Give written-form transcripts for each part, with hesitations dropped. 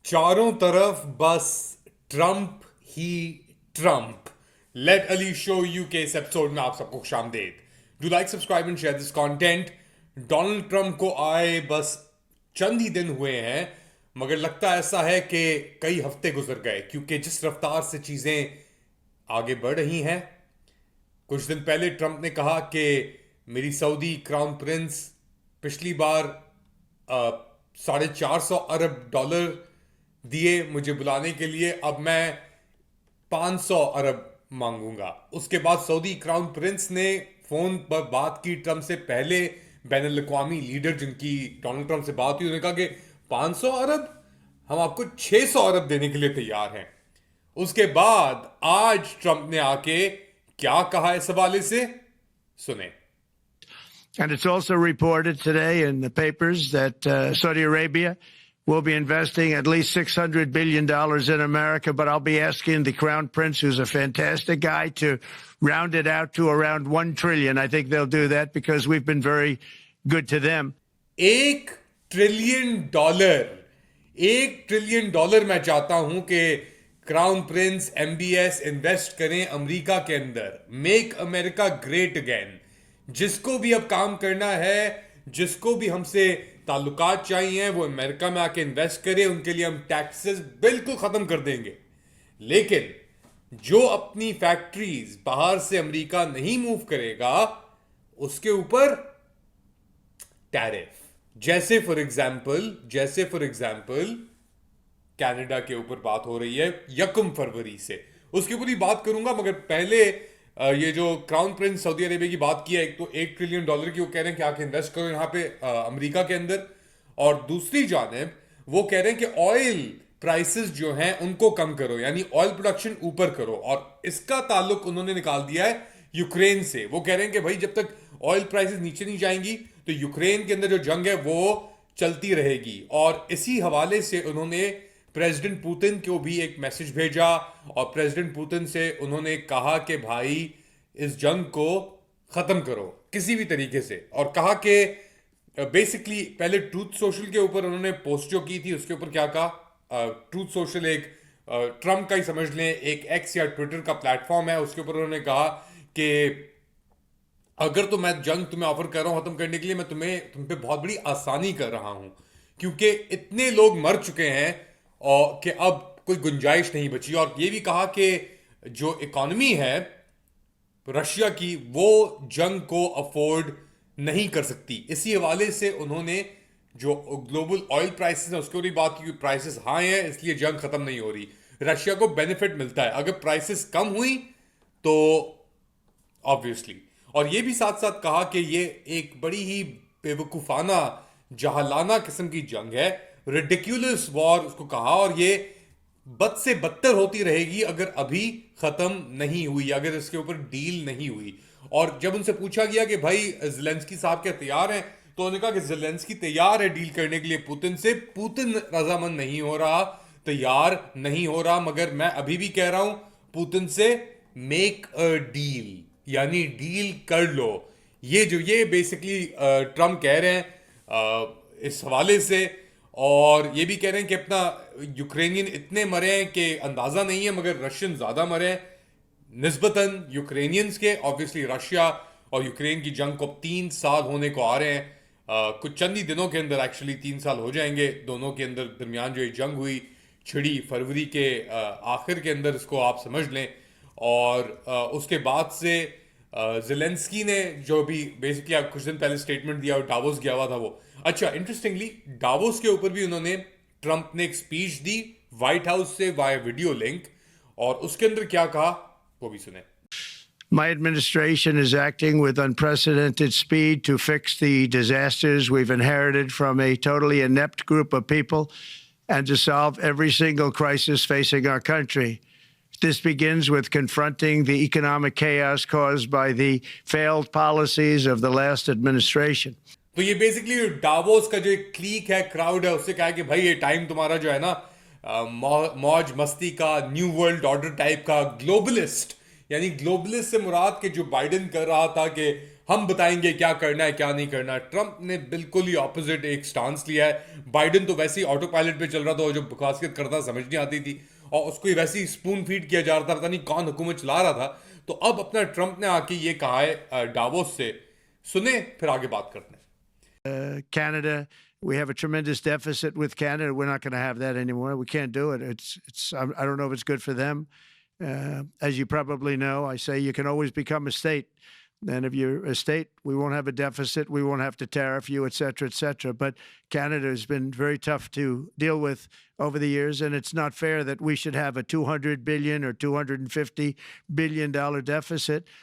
चारों तरफ बस ट्रंप ही Trump. Late Ali show UK के इस एपिसोड में आप सबको खुशामदीद। Do like subscribe and share this content. Donald Trump को आए बस चंद ही दिन हुए हैं, मगर लगता ऐसा है कि कई हफ्ते गुजर गए, क्योंकि जिस रफ्तार से चीजें आगे बढ़ रही हैं। कुछ दिन पहले ट्रंप ने कहा कि मेरी सऊदी क्राउन प्रिंस पिछली बार 450 अरब डॉलर दिए मुझे बुलाने के लिए, अब मैं 500 अरब मांगूंगा। उसके बाद सऊदी क्राउन प्रिंस ने फोन पर बात की ट्रंप से पहले। बैन अवी लीडर जिनकी डोनाल्ड ट्रंप से बात हुई, उन्होंने कहा कि 500 अरब, हम आपको 600 अरब देने के लिए तैयार हैं। उसके बाद आज ट्रंप ने आके क्या कहा इस हवाले से, सुने। And it's also reported today in the papers that Saudi Arabia will be investing at least $600 billion in America, but I'll be asking the Crown Prince, who's a fantastic guy, to round it out to around $1 trillion. I think they'll do that because we've been very good to them. $1 trillion मैं चाहता हूं कि crown Prince MBS invest करें America के अंदर। Make America great again. जिसको भी अब काम करना है, जिसको भी हमसे ताल्लुकात चाहिए, वो अमेरिका में आके इन्वेस्ट करे। उनके लिए हम टैक्सेस बिल्कुल खत्म कर देंगे। लेकिन जो अपनी फैक्ट्रीज बाहर से अमेरिका नहीं मूव करेगा, उसके ऊपर टैरिफ। जैसे फॉर एग्जाम्पल कनाडा के ऊपर बात हो रही है 1 फरवरी से, उसके ऊपर ही बात करूंगा। मगर पहले ये जो क्राउन प्रिंस सऊदी अरेबिया की बात की है, एक तो $1 ट्रिलियन की वो कह रहे हैं कि आके इन्वेस्ट करो यहाँ पे अमेरिका के अंदर, और दूसरी जानिब वो कह रहे हैं कि ऑयल प्राइसेस जो हैं उनको कम करो, यानी ऑयल प्रोडक्शन ऊपर करो। और इसका ताल्लुक उन्होंने निकाल दिया है यूक्रेन से। वो कह रहे हैं कि भाई जब तक ऑयल प्राइसेस नीचे नहीं जाएंगी तो यूक्रेन के अंदर जो जंग है वो चलती रहेगी। और इसी हवाले से उन्होंने प्रेसिडेंट पुतिन को भी एक मैसेज भेजा, और प्रेसिडेंट पुतिन से उन्होंने कहा कि भाई इस जंग को खत्म करो किसी भी तरीके से। और कहा कि बेसिकली पहले ट्रूथ सोशल के ऊपर उन्होंने पोस्ट जो की थी, उसके ऊपर क्या कहा। ट्रूथ सोशल एक ट्रंप का ही समझ लें, एक एक्स या ट्विटर का प्लेटफॉर्म है। उसके ऊपर उन्होंने कहा कि अगर तो मैं जंग तुम्हें ऑफर कर रहा हूं खत्म करने के लिए, मैं तुम पे बहुत बड़ी आसानी कर रहा हूं, क्योंकि इतने लोग मर चुके हैं और कि अब कोई गुंजाइश नहीं बची। और ये भी कहा कि जो इकोनॉमी है रशिया की, वो जंग को अफोर्ड नहीं कर सकती। इसी हवाले से उन्होंने जो ग्लोबल ऑयल प्राइसेस है उसके ऊपर बात की, प्राइसेस हाई हैं इसलिए जंग खत्म नहीं हो रही। रशिया को बेनिफिट मिलता है अगर प्राइसेस कम हुई तो, ऑब्वियसली। और ये भी साथ साथ कहा कि ये एक बड़ी ही बेवकूफाना जहालाना किस्म की जंग है, रिडिक्यूलस वॉर उसको कहा, और ये बद से बदतर होती रहेगी अगर अभी खत्म नहीं हुई, अगर इसके ऊपर डील नहीं हुई। और जब उनसे पूछा गया कि भाई ज़ेलेंस्की साहब क्या तैयार हैं, तो उन्होंने कहा कि ज़ेलेंस्की तैयार है डील करने के लिए पुतिन से, पुतिन रजामंद नहीं हो रहा, तैयार नहीं हो रहा। मगर मैं अभी भी कह रहा हूं पुतिन से, मेक अ डील, यानी डील कर लो। ये बेसिकली ट्रम्प कह रहे हैं इस हवाले से। और ये भी कह रहे हैं कि अपना यूक्रेनियन इतने मरे हैं कि अंदाजा नहीं है, मगर रशियन ज्यादा मरे हैं निस्बतन यूक्रेनियंस के। ऑब्वियसली रशिया और यूक्रेन की जंग को 3 साल होने को आ रहे हैं। कुछ चंद ही दिनों के अंदर एक्चुअली 3 साल हो जाएंगे। दोनों के अंदर दरमियान जो ये जंग हुई छिड़ी फरवरी के आखिर के अंदर, इसको आप समझ लें। और उसके बाद से ज़ेलेंस्की ने जो भी बेसिकली कुछ दिन पहले स्टेटमेंट दिया, डावोस गया हुआ था वो। अच्छा, इंटरेस्टिंगली डावोस के ऊपर भी उन्होंने, ट्रंप ने एक स्पीच दी व्हाइट हाउस से वाया वीडियो लिंक, और उसके अंदर क्या कहा वो भी सुने। My administration is acting with unprecedented speed to fix the disasters we've inherited from a totally inept group of people and to solve every single crisis facing our country. This begins with confronting the economic chaos caused by the failed policies of the last administration. तो ये basically Davos का जो एक click है, crowd है, उससे कहा है कि भाई ये टाइम तुम्हारा जो है ना मौज मस्ती का, न्यू वर्ल्ड ऑर्डर टाइप का, ग्लोबलिस्ट, यानी ग्लोबलिस्ट से मुराद के जो बाइडेन कर रहा था कि हम बताएंगे क्या करना है क्या नहीं करना। ट्रंप ने बिल्कुल ही ऑपोजिट एक स्टांस लिया है। बाइडेन तो वैसे ही ऑटो पायलट पे चल रहा था और जो बकवासियत करता समझ नहीं आती थी और उसको ही वैसे ही स्पून फीड किया जा रहा था, पता नहीं कौन हुकूमत चला रहा था। तो अब अपना ट्रंप ने आके ये कहा है डावोस से, सुने फिर आगे बात करते हैं। Canada. We have a tremendous deficit with Canada. We're not going to have that anymore. We can't do it. I don't know if it's good for them. As you probably know, I say you can always become a state. And if you're a state, we won't have a deficit. We won't have to tariff you, et cetera, et cetera. But Canada has been very tough to deal with over the years. And it's not fair that we should have a $200 billion or $250 billion deficit.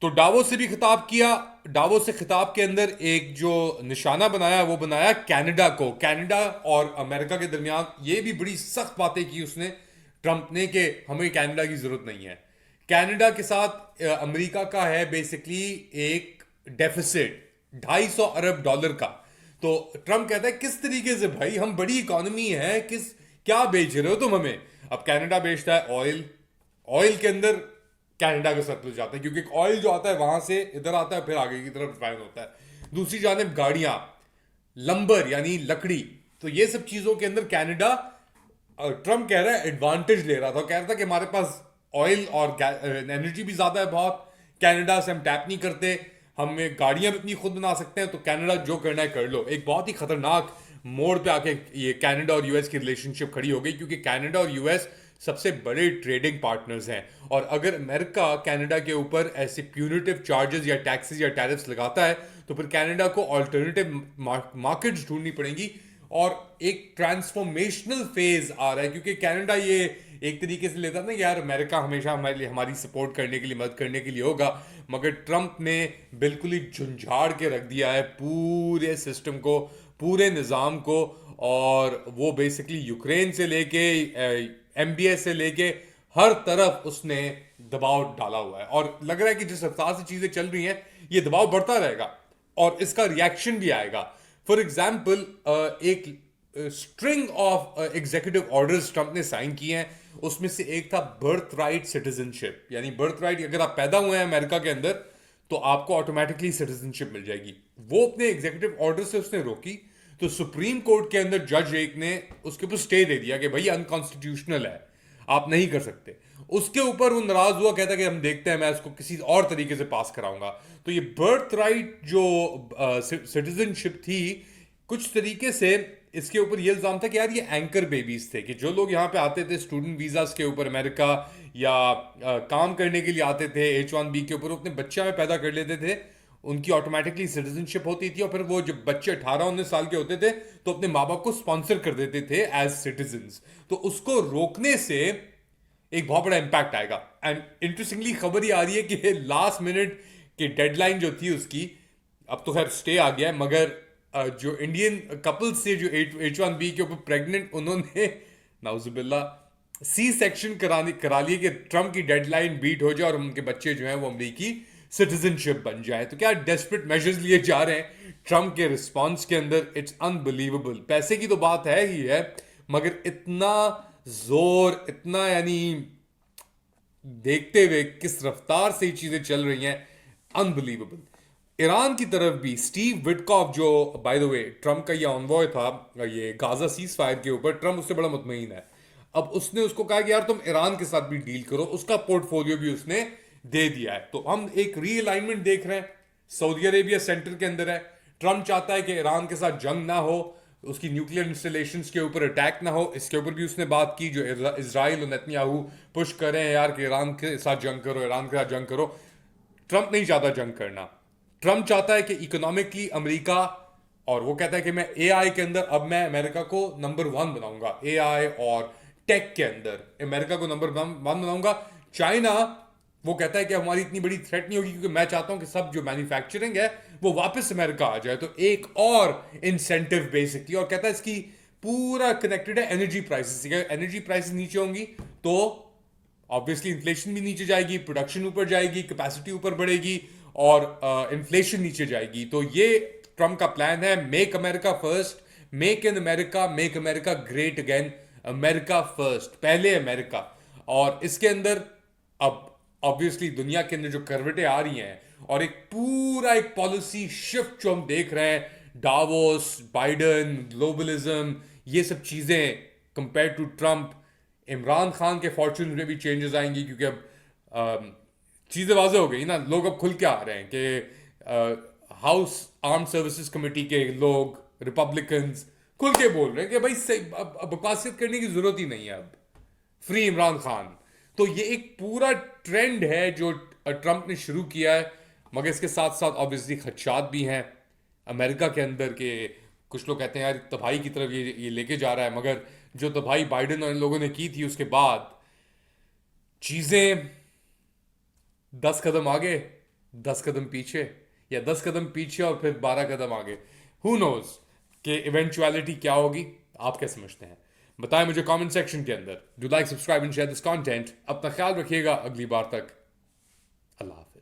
तो Davos से भी खिताब किया। Davos से खिताब के अंदर एक जो निशाना बनाया वो बनाया कनाडा को। कनाडा और अमेरिका के दरमियान ये भी बड़ी सख्त बातें की उसने, ट्रंप ने, कि हमें कनाडा की जरूरत नहीं है। कनाडा के साथ अमेरिका का है बेसिकली एक डेफिसिट $250 अरब का। तो ट्रंप कहता है किस तरीके से भाई, हम बड़ी इकोनॉमी है, क्या बेच रहे हो तुम हमें। अब कनाडा बेचता है ऑयल, ऑयल के अंदर कनाडा का सरप्लस जाता है क्योंकि ऑयल जो आता है वहां से इधर आता है फिर आगे की तरफ रिफाइन होता है। दूसरी जानिब गाड़ियां, लंबर यानी लकड़ी, तो ये सब चीजों के अंदर कनाडा, ट्रंप कह रहा है एडवांटेज ले रहा था। कह रहा था कि हमारे पास ऑयल और एनर्जी भी ज्यादा है बहुत, कनाडा से हम टैप नहीं करते, हमें गाड़ियां भी अपनी खुद बना सकते हैं, तो कनाडा जो करना है कर लो। एक बहुत ही खतरनाक मोड़ पे आके ये कनाडा और यूएस की रिलेशनशिप खड़ी हो गई क्योंकि कनाडा और यूएस सबसे बड़े ट्रेडिंग पार्टनर्स हैं। और अगर अमेरिका कनाडा के ऊपर ऐसे प्यूनिटिव चार्जेस या टैक्सेस या टैरिफ्स लगाता है तो फिर कनाडा को अल्टरनेटिव मार्केट्स ढूंढनी पड़ेंगी। और एक ट्रांसफॉर्मेशनल फेज आ रहा है क्योंकि कनाडा ये एक तरीके से लेता ना यार अमेरिका हमेशा हमारे लिए, हमारी सपोर्ट करने के लिए, मदद करने के लिए होगा, मगर ट्रंप ने बिल्कुल ही झुंझाड़ के रख दिया है पूरे सिस्टम को, पूरे निज़ाम को। और वो बेसिकली यूक्रेन से लेके एमबीएस से लेके हर तरफ उसने दबाव डाला हुआ है और लग रहा है कि जिस रफ्तार से चीजें चल रही हैं ये दबाव बढ़ता रहेगा और इसका रिएक्शन भी आएगा। फॉर एग्जाम्पल एक string of executive orders Trump ने साइन किए हैं, उसमें से एक था बर्थ राइट सिटीजनशिप, यानी बर्थ राइट अगर आप पैदा हुए हैं अमेरिका के अंदर तो आपको ऑटोमेटिकली सिटीजनशिप मिल जाएगी। वो अपने एग्जीक्यूटिव ऑर्डर से उसने रोकी तो सुप्रीम कोर्ट के अंदर जज एक ने उसके ऊपर स्टे दे दिया कि भाई अनकॉन्स्टिट्यूशनल है, आप नहीं कर सकते। उसके ऊपर वो नाराज हुआ, कहता कि हम देखते हैं, मैं इसको किसी और तरीके से पास कराऊंगा। तो ये बर्थ राइट जो सिटीजनशिप थी, कुछ तरीके से इसके ऊपर ये इल्जाम था कि यार ये एंकर बेबीज थे कि जो लोग यहाँ पे आते थे स्टूडेंट वीजास के ऊपर अमेरिका या काम करने के लिए आते थे H1B के ऊपर, अपने बच्चा में पैदा कर लेते थे, उनकी ऑटोमेटिकली सिटीजनशिप होती थी और फिर वो जब बच्चे 18-19 साल के होते थे तो अपने माँ बाप को स्पॉन्सर कर देते थे एज सिटीजन्स। तो उसको रोकने से एक बहुत बड़ा इंपैक्ट आएगा। एंड इंटरेस्टिंगली खबर ये आ रही है कि लास्ट मिनट की डेडलाइन जो थी उसकी, अब तो खैर स्टे आ गया है, मगर जो इंडियन कपल्स से जो H1B के ऊपर प्रेग्नेंट, उन्होंने नाउजुबिल्ला सी सेक्शन करा लिए कि ट्रंप की डेडलाइन बीट हो जाए और उनके बच्चे जो हैं वो अमेरिकी सिटीजनशिप बन जाए। तो क्या डेस्परेट मेजर्स लिए जा रहे हैं ट्रंप के रिस्पॉन्स के अंदर, इट्स अनबिलीवेबल। पैसे की तो बात है ही है, मगर इतना जोर, इतना यानी देखते हुए किस रफ्तार से ये चीजें चल रही हैं, अनबिलीवेबल। ईरान की तरफ भी स्टीव विटकॉफ, जो बाय द वे ट्रंप का ये ऑनवॉय था ये गाजा सीज फायर के ऊपर, ट्रंप उससे बड़ा मुतमईन है। अब उसने उसको कहा कि यार तुम ईरान के साथ भी डील करो, उसका पोर्टफोलियो भी उसने दे दिया है। तो हम एक रीअलाइनमेंट देख रहे हैं, सऊदी अरेबिया सेंटर के अंदर है। ट्रंप चाहता है कि ईरान के साथ जंग ना हो, उसकी न्यूक्लियर इंस्टॉलेशंस के ऊपर अटैक ना हो, इसके ऊपर भी उसने बात की। जो इजराइल और नेतन्याहू पुश कर रहे हैं यार कि ईरान के साथ जंग करो, ईरान के साथ जंग करो, ट्रंप नहीं चाहता जंग करना। ट्रंप चाहता है कि इकोनॉमिकली अमेरिका, और वो कहता है कि मैं एआई के अंदर अब मैं अमेरिका को नंबर 1 बनाऊंगा, एआई और टेक के अंदर अमेरिका को नंबर 1 बनाऊंगा। चाइना वो कहता है कि हमारी इतनी बड़ी थ्रेट नहीं होगी क्योंकि मैं चाहता हूं कि सब जो मैन्युफैक्चरिंग है वो वापस अमेरिका आ जाए। तो एक और इंसेंटिव बेसिकली, और कहता है इसकी पूरा कनेक्टेड है एनर्जी प्राइसेस। एनर्जी प्राइसेस नीचे होंगी तो ऑब्वियसली इन्फ्लेशन भी नीचे जाएगी, प्रोडक्शन ऊपर जाएगी, कैपेसिटी ऊपर बढ़ेगी और इन्फ्लेशन नीचे जाएगी। तो ये ट्रंप का प्लान है, make America first, make in America, make America great again, America first, पहले अमेरिका। और इसके अंदर अब ऑब्वियसली दुनिया के अंदर जो करवटें आ रही हैं और एक पूरा एक पॉलिसी शिफ्ट जो हम देख रहे हैं, डावोस, बाइडन, ग्लोबलिज्म, ये सब चीजें compare to Trump, Imran Khan के फॉर्चून में भी चेंजेस आएंगी क्योंकि अब चीजें वाज़ेह हो गई ना, लोग अब खुल के आ रहे हैं कि हाउस आर्म सर्विसेज कमेटी के लोग, रिपब्लिकन्स खुल के बोल रहे हैं कि भाई अब बकवासियत करने की जरूरत ही नहीं है, अब फ्री इमरान खान। तो ये एक पूरा ट्रेंड है जो ट्रंप ने शुरू किया है, मगर इसके साथ साथ ऑब्वियसली खदशात भी हैं अमेरिका के अंदर के। कुछ लोग कहते हैं यार तबाही की तरफ ये लेके जा रहा है, मगर जो तबाही बाइडन और इन लोगों ने की थी उसके बाद चीजें 10 कदम आगे, 10 कदम पीछे, या 10 कदम पीछे और फिर 12 कदम आगे, हु नोज कि इवेंचुअलिटी क्या होगी। आप क्या समझते हैं बताएं मुझे कमेंट सेक्शन के अंदर। Do like, subscribe and share this content. अपना ख्याल रखिएगा, अगली बार तक अल्लाह हाफ़िज़।